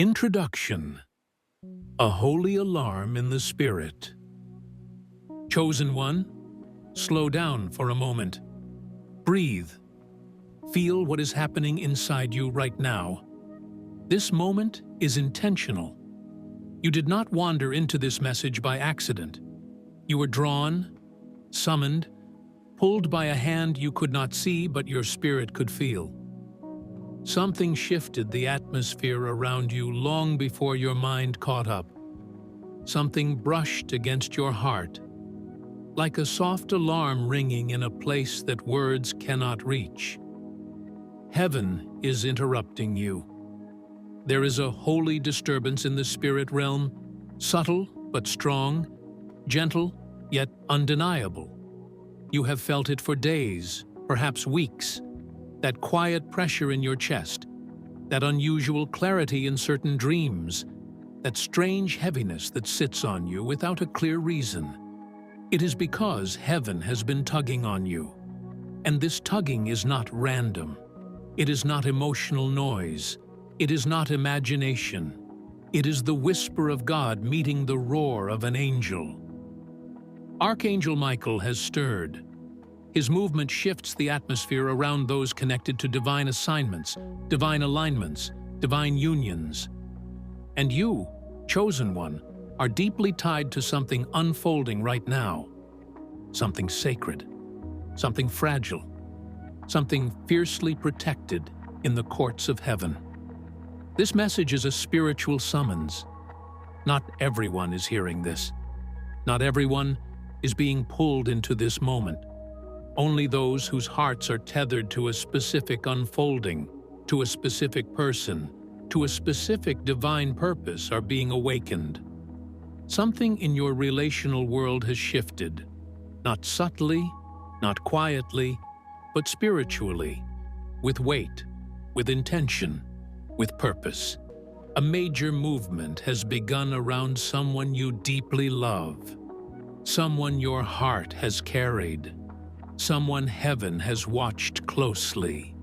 Introduction. A holy alarm in the spirit. Chosen one, slow down for a moment. Breathe. Feel what is happening inside you right now. This moment is intentional. You did not wander into this message by accident. You were drawn, summoned, pulled by a hand you could not see but your spirit could feel. Something shifted the atmosphere around you long before your mind caught up. Something brushed against your heart, like a soft alarm ringing in a place that words cannot reach. Heaven is interrupting you. There is a holy disturbance in the spirit realm, subtle but strong, gentle yet undeniable. You have felt it for days, perhaps weeks. That quiet pressure in your chest, that unusual clarity in certain dreams, that strange heaviness that sits on you without a clear reason. It is because heaven has been tugging on you. And this tugging is not random. It is not emotional noise. It is not imagination. It is the whisper of God meeting the roar of an angel. Archangel Michael has stirred. His movement shifts the atmosphere around those connected to divine assignments, divine alignments, divine unions. And you, chosen one, are deeply tied to something unfolding right now. Something sacred, something fragile, something fiercely protected in the courts of heaven. This message is a spiritual summons. Not everyone is hearing this. Not everyone is being pulled into this moment. Only those whose hearts are tethered to a specific unfolding, to a specific person, to a specific divine purpose are being awakened. Something in your relational world has shifted, not subtly, not quietly, but spiritually, with weight, with intention, with purpose. A major movement has begun around someone you deeply love, someone your heart has carried, someone heaven has watched closely.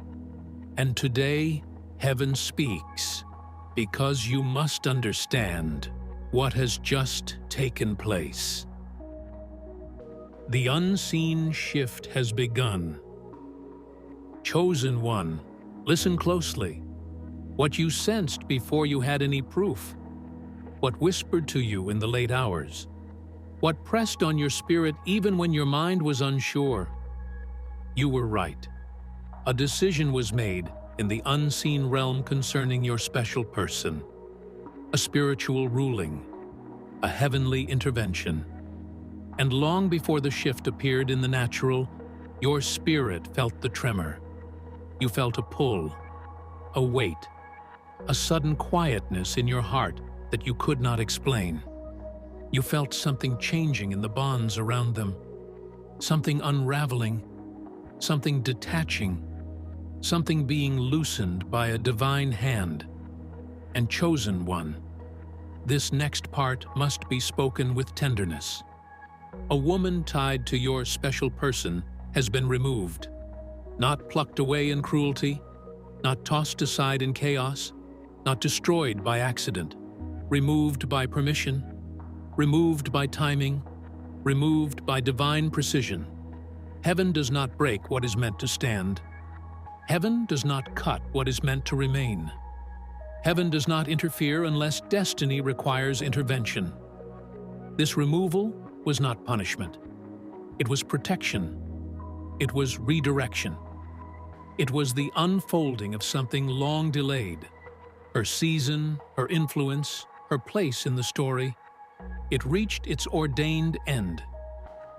And today, heaven speaks, because you must understand what has just taken place. The unseen shift has begun. Chosen one, listen closely. What you sensed before you had any proof, what whispered to you in the late hours, what pressed on your spirit even when your mind was unsure. You were right. A decision was made in the unseen realm concerning your special person. A spiritual ruling, a heavenly intervention. And long before the shift appeared in the natural, your spirit felt the tremor. You felt a pull, a weight, a sudden quietness in your heart that you could not explain. You felt something changing in the bonds around them, something unraveling, something detaching, something being loosened by a divine hand. And chosen one, this next part must be spoken with tenderness. A woman tied to your special person has been removed, not plucked away in cruelty, not tossed aside in chaos, not destroyed by accident, removed by permission, removed by timing, removed by divine precision. Heaven does not break what is meant to stand. Heaven does not cut what is meant to remain. Heaven does not interfere unless destiny requires intervention. This removal was not punishment. It was protection. It was redirection. It was the unfolding of something long delayed. Her season, her influence, her place in the story. It reached its ordained end.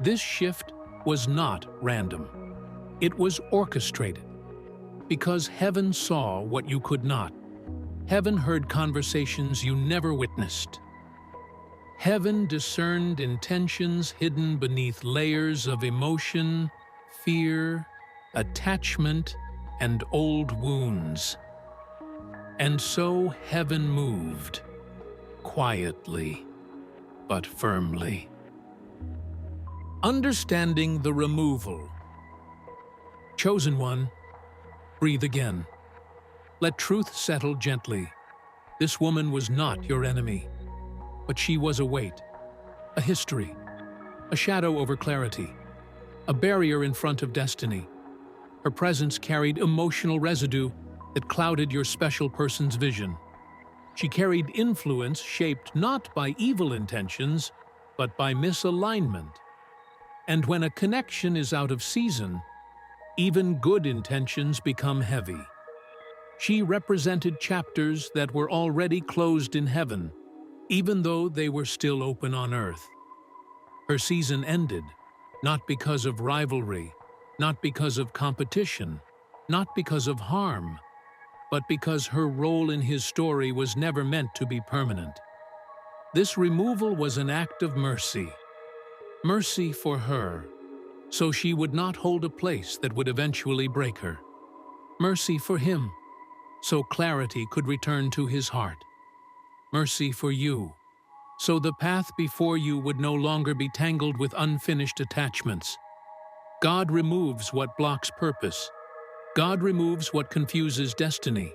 This shift was not random. It was orchestrated. Because heaven saw what you could not. Heaven heard conversations you never witnessed. Heaven discerned intentions hidden beneath layers of emotion, fear, attachment, and old wounds. And so heaven moved, quietly but firmly. Understanding the removal. Chosen one, breathe again. Let truth settle gently. This woman was not your enemy, but she was a weight, a history, a shadow over clarity, a barrier in front of destiny. Her presence carried emotional residue that clouded your special person's vision. She carried influence shaped not by evil intentions, but by misalignment. And when a connection is out of season, even good intentions become heavy. She represented chapters that were already closed in heaven, even though they were still open on earth. Her season ended, not because of rivalry, not because of competition, not because of harm, but because her role in his story was never meant to be permanent. This removal was an act of mercy. Mercy for her, so she would not hold a place that would eventually break her. Mercy for him, so clarity could return to his heart. Mercy for you, so the path before you would no longer be tangled with unfinished attachments. God removes what blocks purpose. God removes what confuses destiny.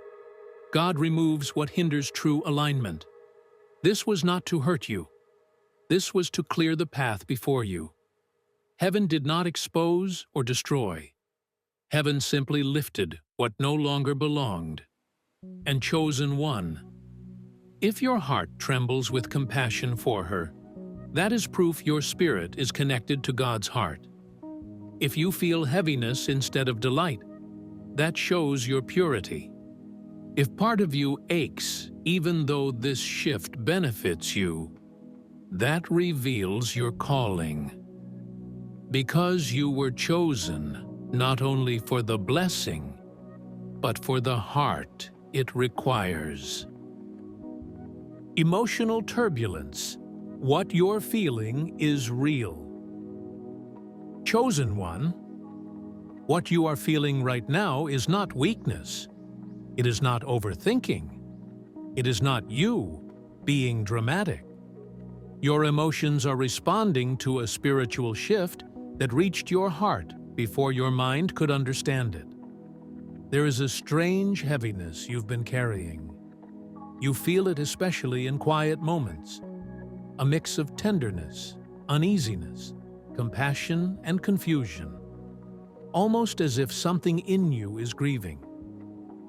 God removes what hinders true alignment. This was not to hurt you. This was to clear the path before you. Heaven did not expose or destroy. Heaven simply lifted what no longer belonged. And chosen one. If your heart trembles with compassion for her, that is proof your spirit is connected to God's heart. If you feel heaviness instead of delight, that shows your purity. If part of you aches, even though this shift benefits you, that reveals your calling. Because you were chosen not only for the blessing, but for the heart it requires. Emotional turbulence. What you're feeling is real. Chosen one, what you are feeling right now is not weakness. It is not overthinking. It is not you being dramatic. Your emotions are responding to a spiritual shift that reached your heart before your mind could understand it. There is a strange heaviness you've been carrying. You feel it especially in quiet moments, a mix of tenderness, uneasiness, compassion, and confusion, almost as if something in you is grieving.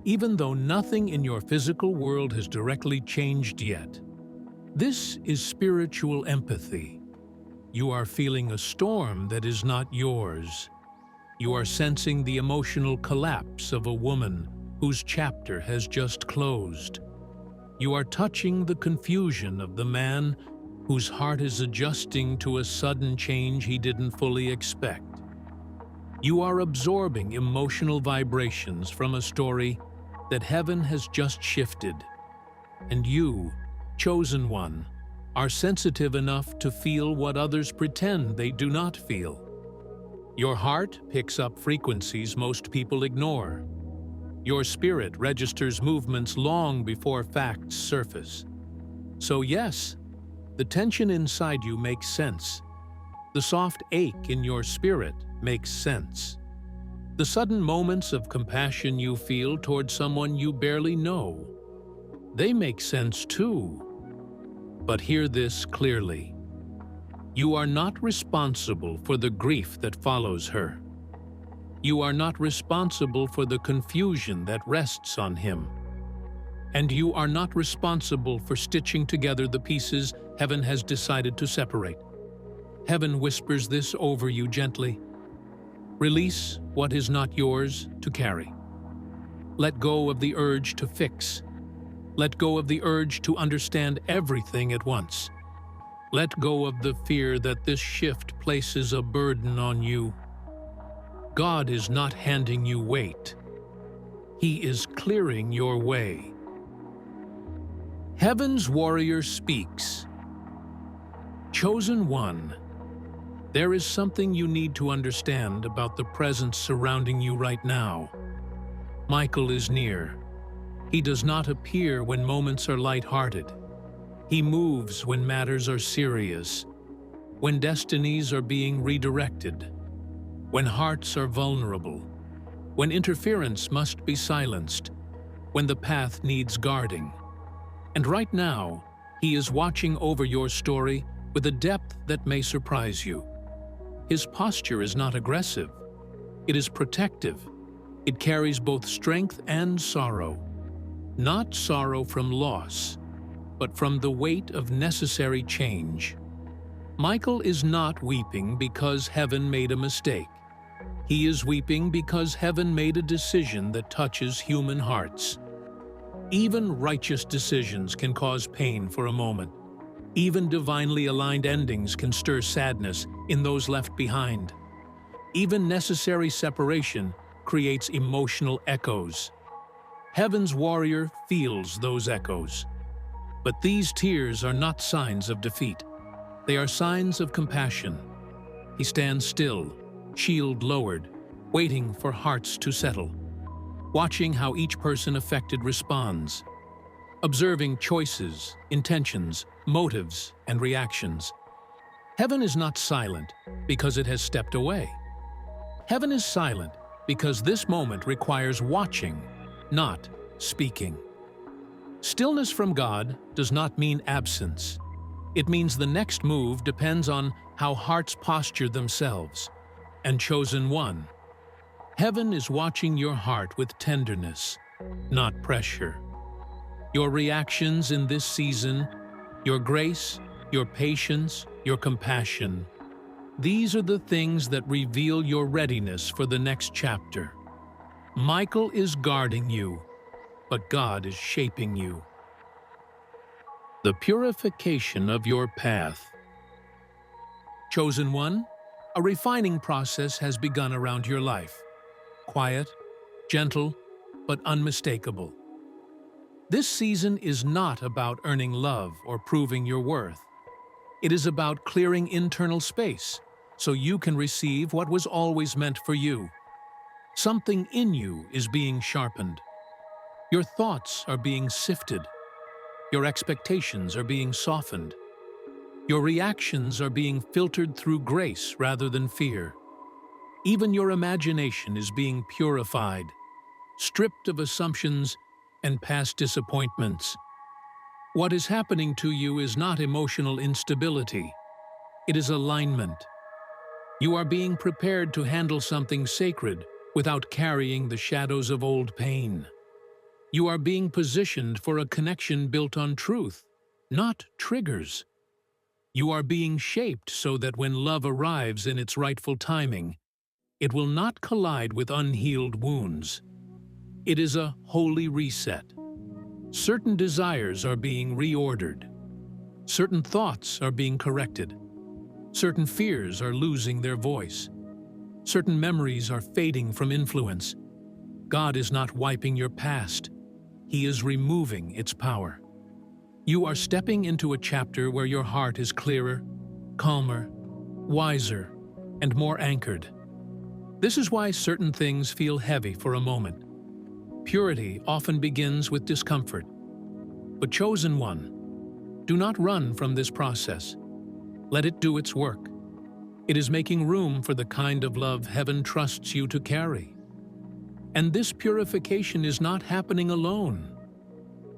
Even though nothing in your physical world has directly changed yet, this is spiritual empathy. You are feeling a storm that is not yours. You are sensing the emotional collapse of a woman whose chapter has just closed. You are touching the confusion of the man whose heart is adjusting to a sudden change he didn't fully expect. You are absorbing emotional vibrations from a story that heaven has just shifted. And you, chosen one, are sensitive enough to feel what others pretend they do not feel. Your heart picks up frequencies most people ignore. Your spirit registers movements long before facts surface. So yes, the tension inside you makes sense. The soft ache in your spirit makes sense. The sudden moments of compassion you feel toward someone you barely know, they make sense too. But hear this clearly. You are not responsible for the grief that follows her. You are not responsible for the confusion that rests on him. And you are not responsible for stitching together the pieces heaven has decided to separate. Heaven whispers this over you gently. Release what is not yours to carry. Let go of the urge to fix. Let go of the urge to understand everything at once. Let go of the fear that this shift places a burden on you. God is not handing you weight. He is clearing your way. Heaven's warrior speaks. Chosen one, there is something you need to understand about the presence surrounding you right now. Michael is near. He does not appear when moments are lighthearted. He moves when matters are serious, when destinies are being redirected, when hearts are vulnerable, when interference must be silenced, when the path needs guarding. And right now, He is watching over your story with a depth that may surprise you. His posture is not aggressive. It is protective. It carries both strength and sorrow. Not sorrow from loss, but from the weight of necessary change. Michael is not weeping because heaven made a mistake. He is weeping because heaven made a decision that touches human hearts. Even righteous decisions can cause pain for a moment. Even divinely aligned endings can stir sadness in those left behind. Even necessary separation creates emotional echoes. Heaven's warrior feels those echoes. But these tears are not signs of defeat. They are signs of compassion. He stands still, shield lowered, waiting for hearts to settle, watching how each person affected responds, observing choices, intentions, motives, and reactions. Heaven is not silent because it has stepped away. Heaven is silent because this moment requires watching, not speaking. Stillness from God does not mean absence. It means the next move depends on how hearts posture themselves. And chosen one, heaven is watching your heart with tenderness, not pressure. Your reactions in this season, your grace, your patience, your compassion, these are the things that reveal your readiness for the next chapter. Michael is guarding you, but God is shaping you. The purification of your path. Chosen one, a refining process has begun around your life. Quiet, gentle, but unmistakable. This season is not about earning love or proving your worth. It is about clearing internal space so you can receive what was always meant for you. Something in you is being sharpened. Your thoughts are being sifted. Your expectations are being softened. Your reactions are being filtered through grace rather than fear. Even your imagination is being purified, stripped of assumptions and past disappointments. What is happening to you is not emotional instability. It is alignment. You are being prepared to handle something sacred without carrying the shadows of old pain. You are being positioned for a connection built on truth, not triggers. You are being shaped so that when love arrives in its rightful timing, it will not collide with unhealed wounds. It is a holy reset. Certain desires are being reordered. Certain thoughts are being corrected. Certain fears are losing their voice. Certain memories are fading from influence. God is not wiping your past. He is removing its power. You are stepping into a chapter where your heart is clearer, calmer, wiser, and more anchored. This is why certain things feel heavy for a moment. Purity often begins with discomfort. But chosen one, do not run from this process. Let it do its work. It is making room for the kind of love heaven trusts you to carry. And this purification is not happening alone.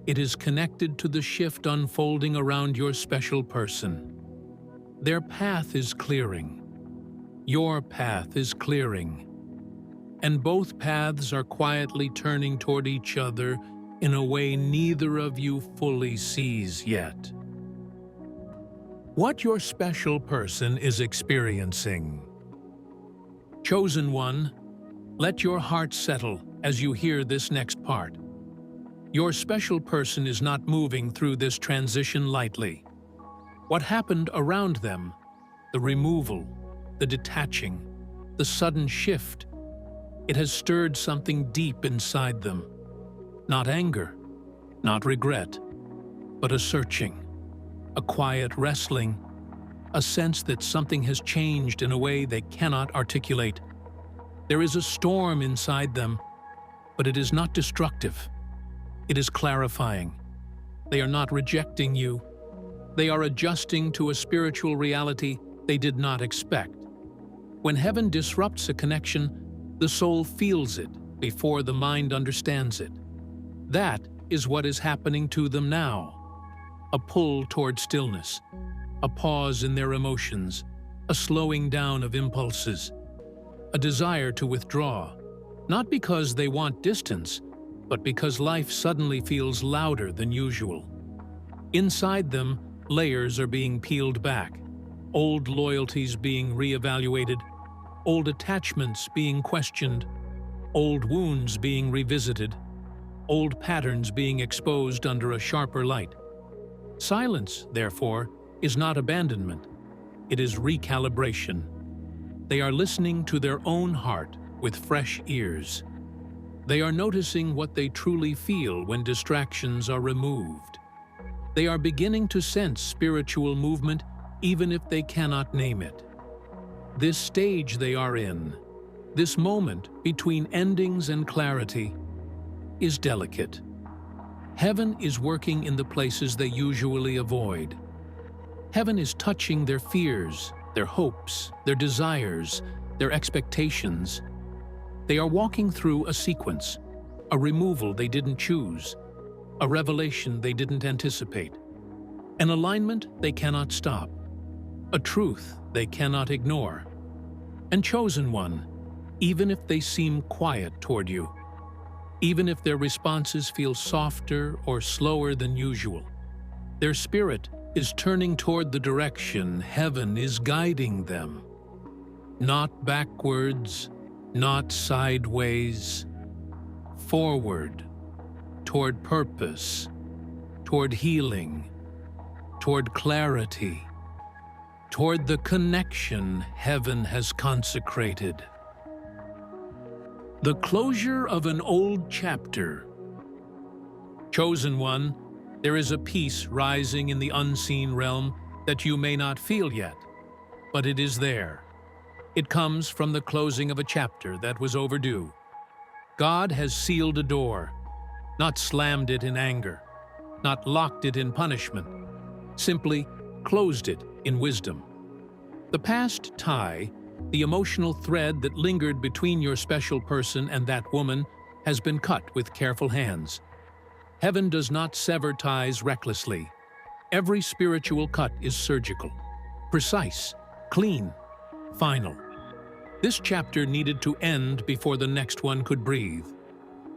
It is connected to the shift unfolding around your special person. Their path is clearing. Your path is clearing. And both paths are quietly turning toward each other in a way neither of you fully sees yet. What your special person is experiencing. Chosen one, let your heart settle as you hear this next part. Your special person is not moving through this transition lightly. What happened around them, the removal, the detaching, the sudden shift, it has stirred something deep inside them. Not anger, not regret, but a searching, a quiet wrestling, a sense that something has changed in a way they cannot articulate. There is a storm inside them, but it is not destructive. It is clarifying. They are not rejecting you. They are adjusting to a spiritual reality they did not expect. When heaven disrupts a connection, the soul feels it before the mind understands it. That is what is happening to them now. a pull toward stillness, a pause in their emotions, a slowing down of impulses, a desire to withdraw, not because they want distance, but because life suddenly feels louder than usual. Inside them, layers are being peeled back, old loyalties being reevaluated, old attachments being questioned, old wounds being revisited, old patterns being exposed under a sharper light. Silence, therefore, is not abandonment. It is recalibration. They are listening to their own heart with fresh ears. They are noticing what they truly feel when distractions are removed. They are beginning to sense spiritual movement even if they cannot name it. This stage they are in, this moment between endings and clarity, is delicate. Heaven is working in the places they usually avoid. Heaven is touching their fears, their hopes, their desires, their expectations. They are walking through a sequence, a removal they didn't choose, a revelation they didn't anticipate, an alignment they cannot stop, a truth they cannot ignore. And chosen one, even if they seem quiet toward you, even if their responses feel softer or slower than usual, their spirit is turning toward the direction heaven is guiding them. Not backwards, not sideways, forward, toward purpose, toward healing, toward clarity, toward the connection heaven has consecrated. The closure of an old chapter. Chosen one, there is a peace rising in the unseen realm that you may not feel yet, but it is there. It comes from the closing of a chapter that was overdue. God has sealed a door, not slammed it in anger, not locked it in punishment, simply closed it in wisdom. The past tie, the emotional thread that lingered between your special person and that woman, has been cut with careful hands. Heaven does not sever ties recklessly. Every spiritual cut is surgical, precise, clean, final. This chapter needed to end before the next one could breathe.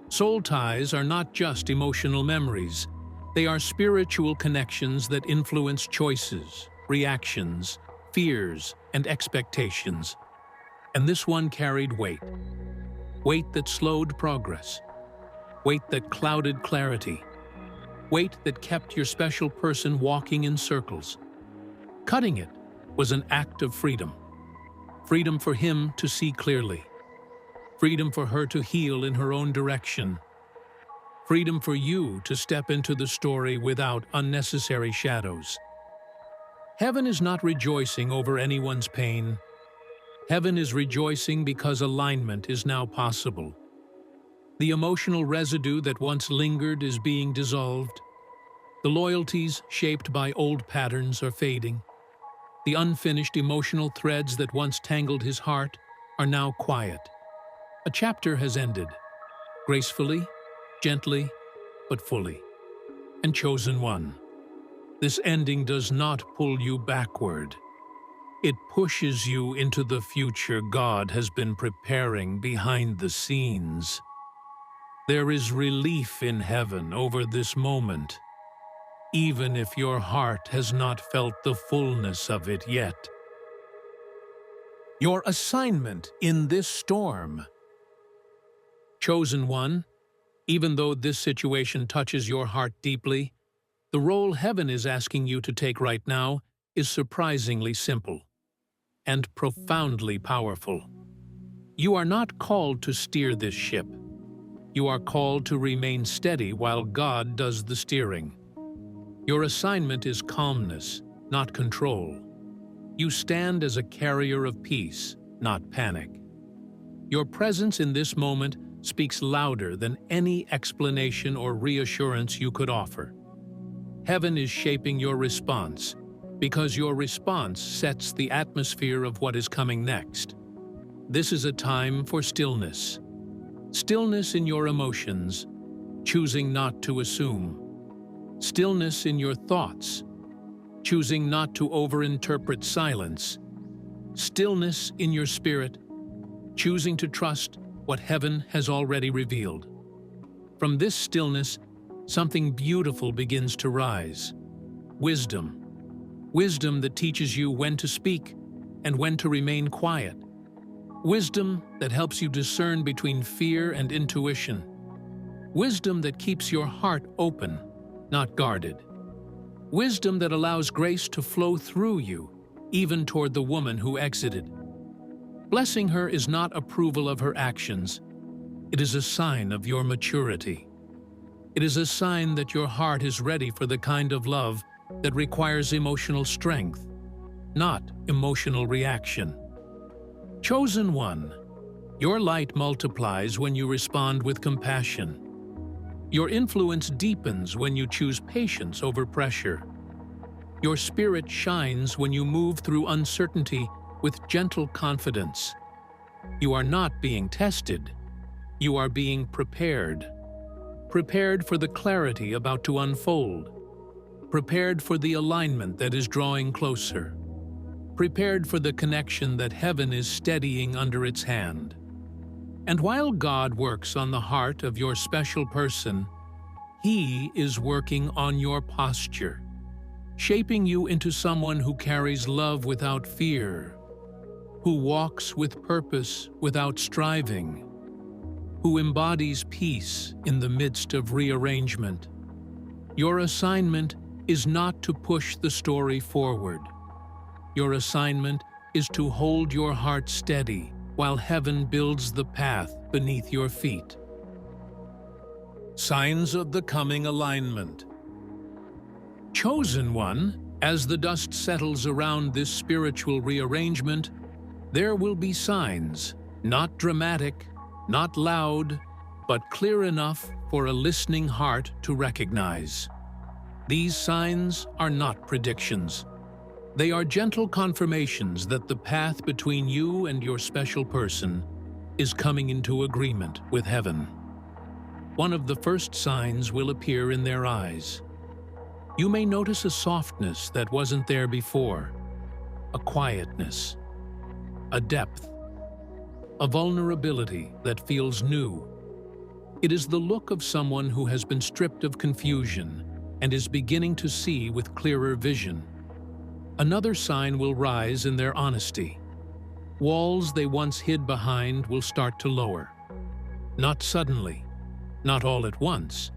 Soul ties are not just emotional memories. They are spiritual connections that influence choices, reactions, fears, and expectations. And this one carried weight. Weight that slowed progress. Weight that clouded clarity. Weight that kept your special person walking in circles. Cutting it was an act of freedom. Freedom for him to see clearly. Freedom for her to heal in her own direction. Freedom for you to step into the story without unnecessary shadows. Heaven is not rejoicing over anyone's pain. Heaven is rejoicing because alignment is now possible. The emotional residue that once lingered is being dissolved. The loyalties shaped by old patterns are fading. The unfinished emotional threads that once tangled his heart are now quiet. A chapter has ended, gracefully, gently, but fully. And chosen one, this ending does not pull you backward. It pushes you into the future God has been preparing behind the scenes. There is relief in heaven over this moment, even if your heart has not felt the fullness of it yet. Your assignment in this storm. Chosen one, even though this situation touches your heart deeply, the role heaven is asking you to take right now is surprisingly simple and profoundly powerful. You are not called to steer this ship. You are called to remain steady while God does the steering. Your assignment is calmness, not control. You stand as a carrier of peace, not panic. Your presence in this moment speaks louder than any explanation or reassurance you could offer. Heaven is shaping your response, because your response sets the atmosphere of what is coming next. This is a time for stillness. Stillness in your emotions, choosing not to assume. stillness in your thoughts, choosing not to overinterpret silence, stillness in your spirit, choosing to trust what heaven has already revealed. From this stillness, something beautiful begins to rise. Wisdom. Wisdom that teaches you when to speak and when to remain quiet. Wisdom that helps you discern between fear and intuition. Wisdom that keeps your heart open, not guarded. Wisdom that allows grace to flow through you, even toward the woman who exited. Blessing her is not approval of her actions. It is a sign of your maturity. It is a sign that your heart is ready for the kind of love that requires emotional strength, not emotional reaction. Chosen one, your light multiplies when you respond with compassion. Your influence deepens when you choose patience over pressure. Your spirit shines when you move through uncertainty with gentle confidence. You are not being tested. You are being prepared. Prepared for the clarity about to unfold. Prepared for the alignment that is drawing closer. Prepared for the connection that heaven is steadying under its hand. And while God works on the heart of your special person, He is working on your posture, shaping you into someone who carries love without fear, who walks with purpose without striving, who embodies peace in the midst of rearrangement. Your assignment is not to push the story forward. Your assignment is to hold your heart steady while heaven builds the path beneath your feet. Signs of the coming alignment. Chosen one, as the dust settles around this spiritual rearrangement, there will be signs, not dramatic, not loud, but clear enough for a listening heart to recognize. These signs are not predictions. They are gentle confirmations that the path between you and your special person is coming into agreement with heaven. One of the first signs will appear in their eyes. You may notice a softness that wasn't there before, a quietness, a depth, a vulnerability that feels new. It is the look of someone who has been stripped of confusion and is beginning to see with clearer vision. Another sign will rise in their honesty. Walls they once hid behind will start to lower. Not suddenly, not all at once,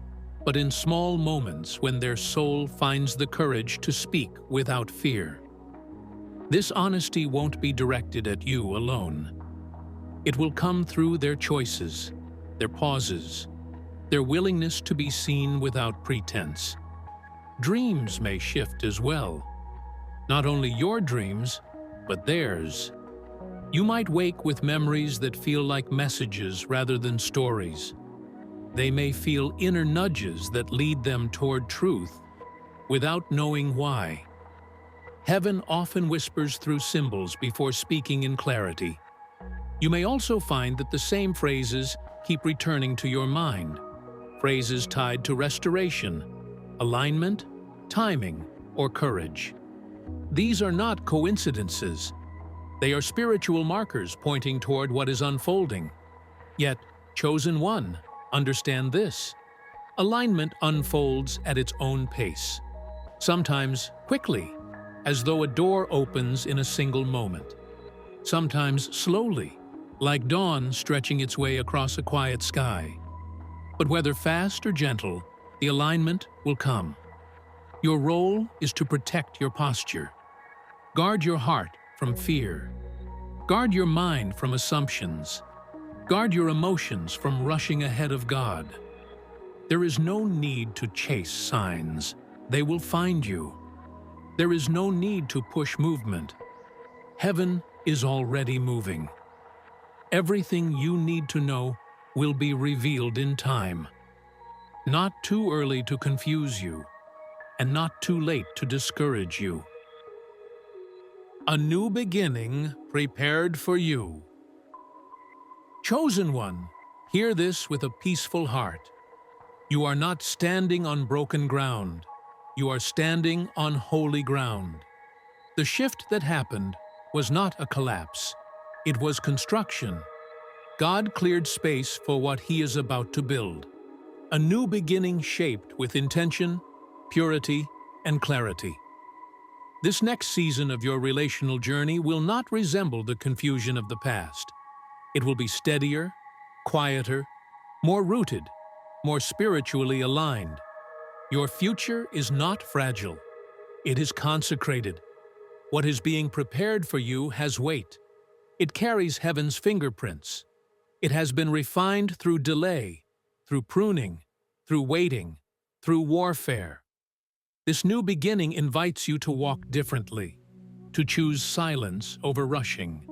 but in small moments when their soul finds the courage to speak without fear. This honesty won't be directed at you alone. It will come through their choices, their pauses, their willingness to be seen without pretense. Dreams may shift as well. Not only your dreams, but theirs. You might wake with memories that feel like messages rather than stories. They may feel inner nudges that lead them toward truth, without knowing why. Heaven often whispers through symbols before speaking in clarity. You may also find that the same phrases keep returning to your mind. Phrases tied to restoration, alignment, timing, or courage. These are not coincidences. They are spiritual markers pointing toward what is unfolding. Yet, chosen one, understand this. Alignment unfolds at its own pace. Sometimes quickly, as though a door opens in a single moment. Sometimes slowly, like dawn stretching its way across a quiet sky. But whether fast or gentle, the alignment will come. Your role is to protect your posture. Guard your heart from fear. Guard your mind from assumptions. Guard your emotions from rushing ahead of God. There is no need to chase signs. They will find you. There is no need to push movement. Heaven is already moving. Everything you need to know will be revealed in time. Not too early to confuse you, and not too late to discourage you. A new beginning prepared for you. Chosen one, hear this with a peaceful heart. You are not standing on broken ground. You are standing on holy ground. The shift that happened was not a collapse. It was construction. God cleared space for what He is about to build. A new beginning shaped with intention, purity, and clarity. This next season of your relational journey will not resemble the confusion of the past. It will be steadier, quieter, more rooted, more spiritually aligned. Your future is not fragile. It is consecrated. What is being prepared for you has weight. It carries heaven's fingerprints. It has been refined through delay, through pruning, through waiting, through warfare. This new beginning invites you to walk differently, to choose silence over rushing,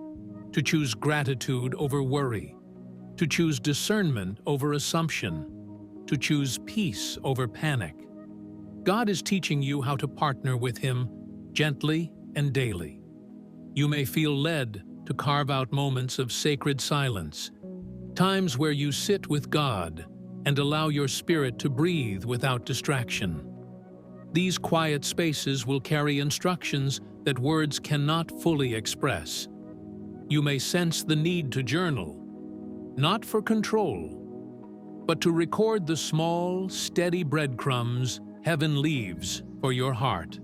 to choose gratitude over worry, to choose discernment over assumption, to choose peace over panic. God is teaching you how to partner with Him gently and daily. You may feel led to carve out moments of sacred silence, times where you sit with God and allow your spirit to breathe without distraction. These quiet spaces will carry instructions that words cannot fully express. You may sense the need to journal, not for control, but to record the small, steady breadcrumbs heaven leaves for your heart.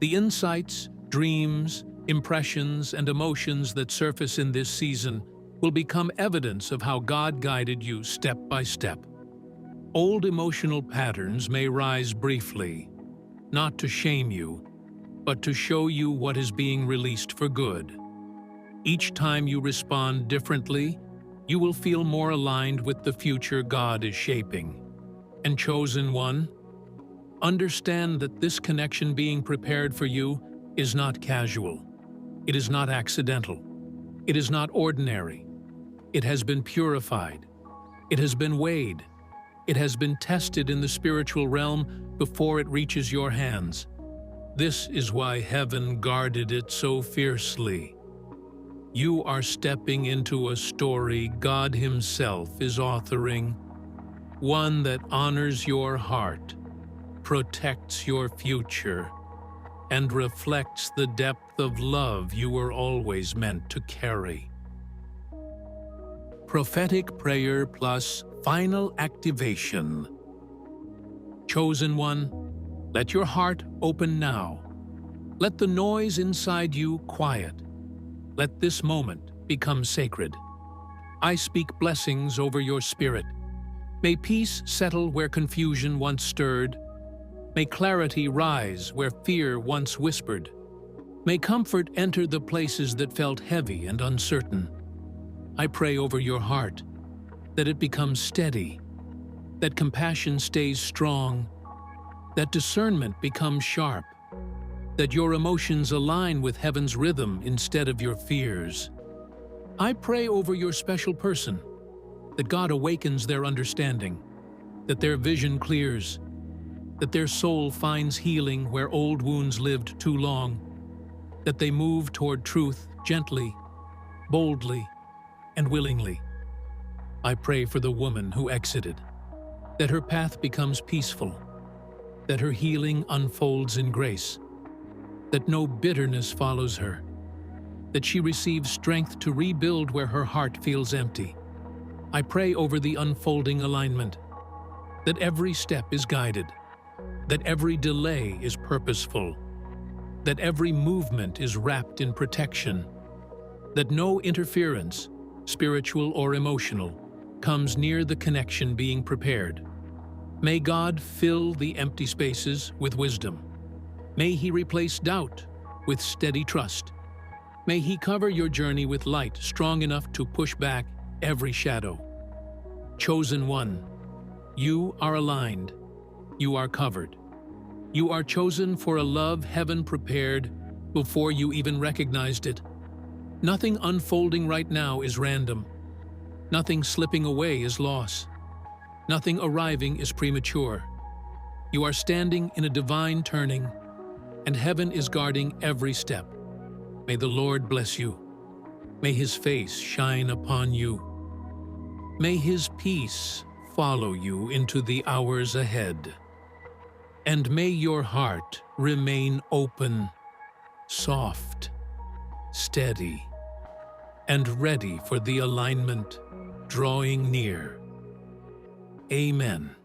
The insights, dreams, impressions, and emotions that surface in this season will become evidence of how God guided you step by step. Old emotional patterns may rise briefly, not to shame you, but to show you what is being released for good. Each time you respond differently, you will feel more aligned with the future God is shaping. And chosen one, understand that this connection being prepared for you is not casual. It is not accidental. It is not ordinary. It has been purified. It has been weighed. It has been tested in the spiritual realm before it reaches your hands. This is why heaven guarded it so fiercely. You are stepping into a story God Himself is authoring, one that honors your heart, protects your future, and reflects the depth of love you were always meant to carry. Prophetic prayer plus final activation. Chosen one, let your heart open now. Let the noise inside you quiet. Let this moment become sacred. I speak blessings over your spirit. May peace settle where confusion once stirred. May clarity rise where fear once whispered. May comfort enter the places that felt heavy and uncertain. I pray over your heart, that it becomes steady, that compassion stays strong, that discernment becomes sharp, that your emotions align with heaven's rhythm instead of your fears. I pray over your special person, that God awakens their understanding, that their vision clears, that their soul finds healing where old wounds lived too long, that they move toward truth gently, boldly, and willingly. I pray for the woman who exited, that her path becomes peaceful, that her healing unfolds in grace, that no bitterness follows her, that she receives strength to rebuild where her heart feels empty. I pray over the unfolding alignment, that every step is guided, that every delay is purposeful, that every movement is wrapped in protection, that no interference, spiritual or emotional, comes near the connection being prepared. May God fill the empty spaces with wisdom. May He replace doubt with steady trust. May He cover your journey with light strong enough to push back every shadow. Chosen one, you are aligned. You are covered. You are chosen for a love heaven prepared before you even recognized it. Nothing unfolding right now is random. Nothing slipping away is loss. Nothing arriving is premature. You are standing in a divine turning, and heaven is guarding every step. May the Lord bless you. May His face shine upon you. May His peace follow you into the hours ahead. And may your heart remain open, soft, steady, and ready for the alignment drawing near. Amen.